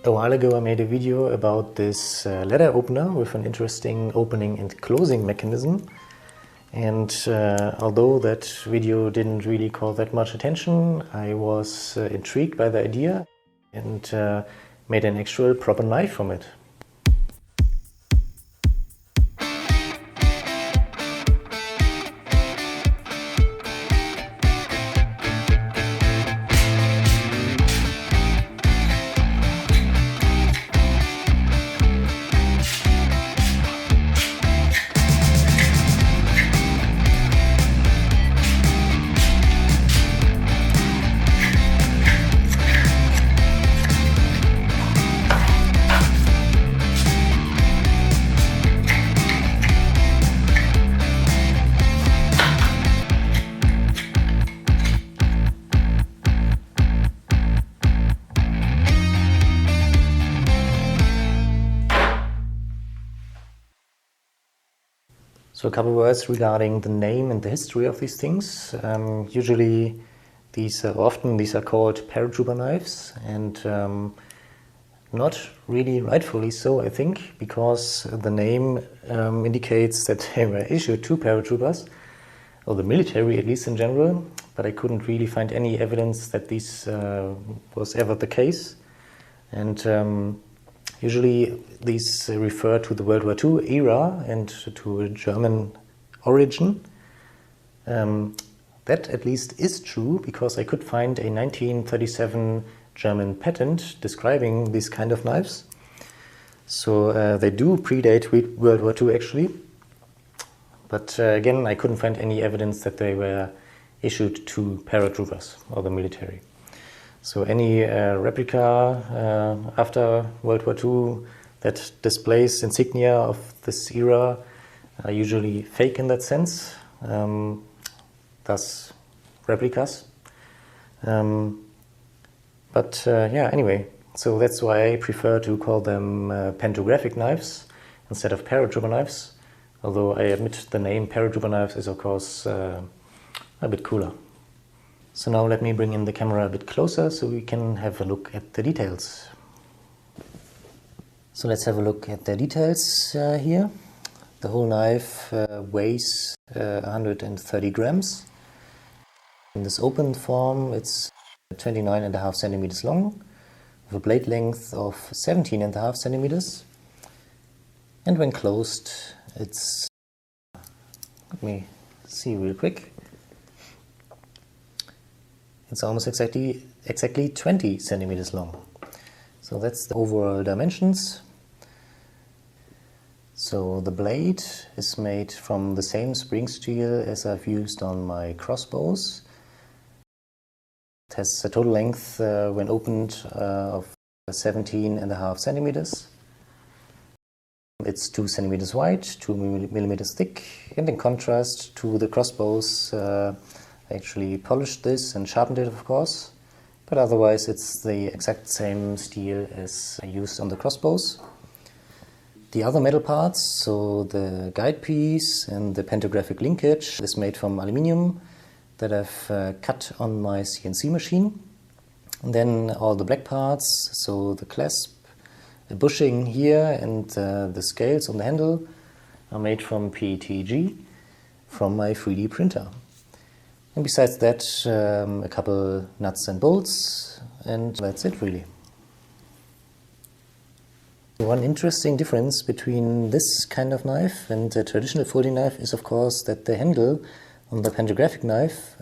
A while ago I made a video about this letter opener with an interesting opening and closing mechanism, and although that video didn't really call that much attention, I was intrigued by the idea and made an actual proper knife from it. So a couple of words regarding the name and the history of these things. Usually these are called Paratrooper knives, and not really rightfully so, I think, because the name indicates that they were issued to paratroopers, or the military at least in general, but I couldn't really find any evidence that this was ever the case. And usually these refer to the World War II era and to a German origin. That at least is true, because I could find a 1937 German patent describing these kind of knives. So they do predate World War II actually. But again, I couldn't find any evidence that they were issued to paratroopers or the military. So any replica after World War II that displays insignia of this era are usually fake in that sense, thus replicas. Anyway, so that's why I prefer to call them Pantographic knives instead of Paratrooper knives, although I admit the name Paratrooper knives is of course a bit cooler. So now let me bring in the camera a bit closer so we can have a look at the details. So let's have a look at the details here. The whole knife weighs 130 grams. In this open form it's 29.5 centimeters long, with a blade length of 17.5 centimeters. And when closed it's, let me see real quick, it's almost exactly 20 centimeters long. So that's the overall dimensions. So the blade is made from the same spring steel as I've used on my crossbows. It has a total length when opened of 17.5 centimeters. It's 2 centimeters wide, 2 millimeters thick, and in contrast to the crossbows, I actually polished this and sharpened it, of course, but otherwise it's the exact same steel as I used on the crossbows. The other metal parts, so the guide piece and the pantographic linkage, is made from aluminium that I've cut on my CNC machine. And then all the black parts, so the clasp, the bushing here, and the scales on the handle are made from PETG from my 3D printer. And besides that, a couple nuts and bolts, and that's it really. One interesting difference between this kind of knife and a traditional folding knife is of course that the handle on the pantographic knife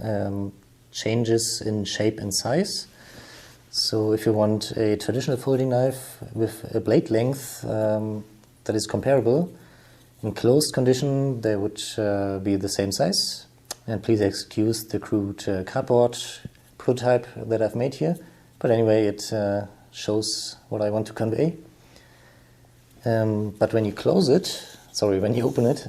changes in shape and size. So if you want a traditional folding knife with a blade length that is comparable, in closed condition they would be the same size. And please excuse the crude cardboard prototype that I've made here. But anyway, it shows what I want to convey. But when you when you open it,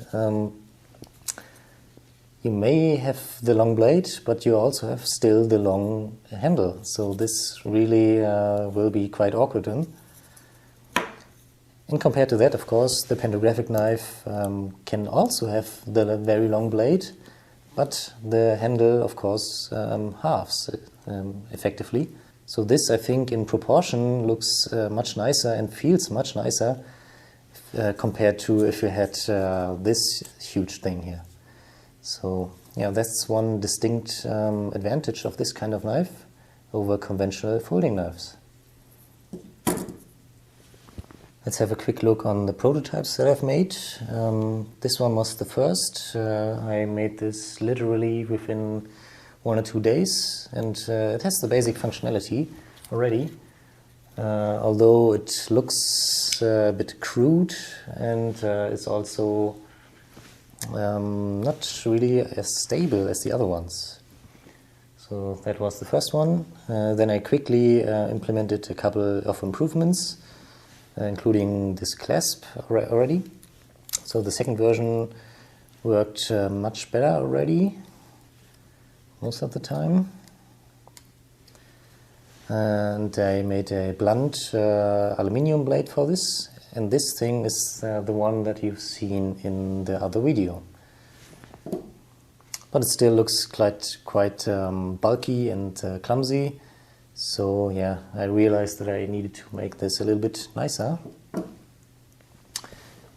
you may have the long blade, but you also have still the long handle. So this really will be quite awkward then. And compared to that, of course, the pantographic knife can also have the very long blade, but the handle, of course, halves effectively. So this, I think, in proportion looks much nicer and feels much nicer compared to if you had this huge thing here. So yeah, that's one distinct advantage of this kind of knife over conventional folding knives. Let's have a quick look on the prototypes that I've made. This one was the first. I made this literally within 1 or 2 days, and it has the basic functionality already, although it looks a bit crude, and it's also not really as stable as the other ones. So that was the first one. Then I quickly implemented a couple of improvements, including this clasp already. So the second version worked much better already, most of the time. And I made a blunt aluminium blade for this, and this thing is the one that you've seen in the other video. But it still looks quite bulky and clumsy. So yeah, I realized that I needed to make this a little bit nicer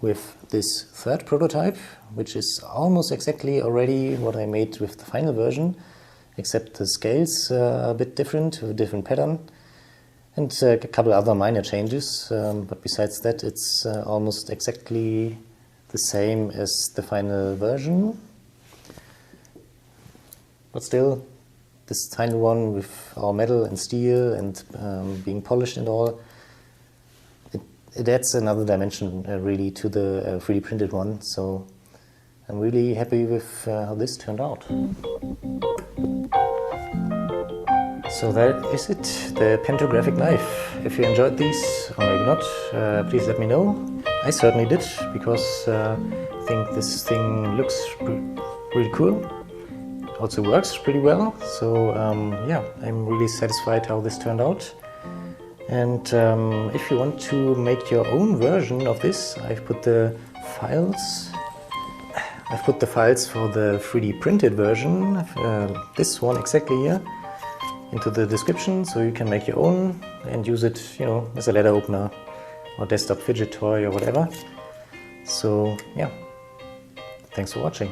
with this third prototype, which is almost exactly already what I made with the final version, except the scales are a bit different, with a different pattern, and a couple other minor changes. But besides that, it's almost exactly the same as the final version. But still, this tiny one with all metal and steel and being polished and all, it adds another dimension really to the 3D printed one. So I'm really happy with how this turned out. So that is it, the Pantographic knife. If you enjoyed these, or maybe not, please let me know. I certainly did, because I think this thing looks really cool. Also works pretty well, so yeah, I'm really satisfied how this turned out. And if you want to make your own version of this, I've put the files for the 3D printed version, this one exactly here, into the description, so you can make your own and use it, you know, as a letter opener or desktop fidget toy or whatever. So yeah, thanks for watching.